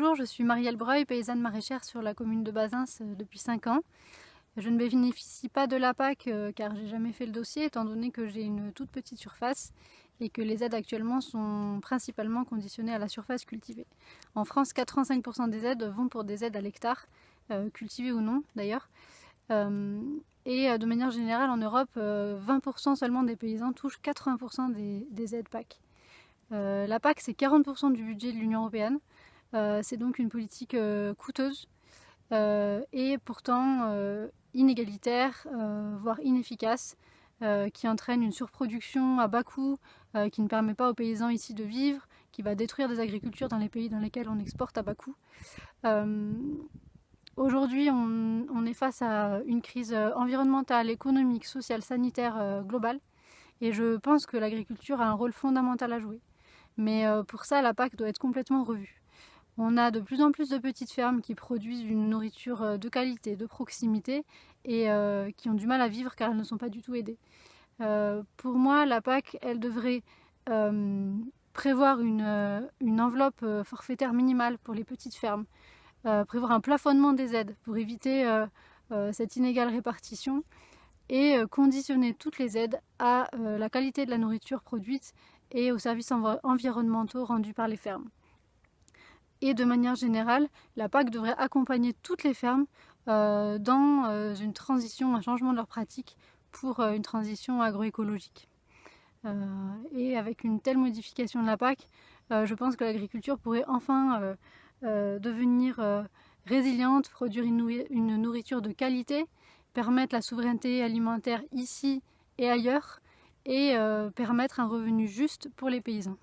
Bonjour, je suis Marielle Breuil, paysanne maraîchère sur la commune de Bazins depuis 5 ans. Je ne bénéficie pas de la PAC car j'ai jamais fait le dossier étant donné que j'ai une toute petite surface et que les aides actuellement sont principalement conditionnées à la surface cultivée. En France, 85% des aides vont pour des aides à l'hectare, cultivées ou non d'ailleurs. De manière générale en Europe, 20% seulement des paysans touchent 80% des aides PAC. La PAC, c'est 40% du budget de l'Union européenne. C'est donc une politique coûteuse et pourtant inégalitaire, voire inefficace, qui entraîne une surproduction à bas coût, qui ne permet pas aux paysans ici de vivre, qui va détruire des agricultures dans les pays dans lesquels on exporte à bas coût. Aujourd'hui, on est face à une crise environnementale, économique, sociale, sanitaire globale, et je pense que l'agriculture a un rôle fondamental à jouer. Mais pour ça, la PAC doit être complètement revue. On a de plus en plus de petites fermes qui produisent une nourriture de qualité, de proximité et qui ont du mal à vivre car elles ne sont pas du tout aidées. Pour moi, la PAC, elle devrait prévoir une enveloppe forfaitaire minimale pour les petites fermes, prévoir un plafonnement des aides pour éviter cette inégale répartition et conditionner toutes les aides à la qualité de la nourriture produite et aux services environnementaux rendus par les fermes. Et de manière générale, la PAC devrait accompagner toutes les fermes dans une transition, un changement de leurs pratiques pour une transition agroécologique. Et avec une telle modification de la PAC, je pense que l'agriculture pourrait enfin devenir résiliente, produire une nourriture de qualité, permettre la souveraineté alimentaire ici et ailleurs, et permettre un revenu juste pour les paysans.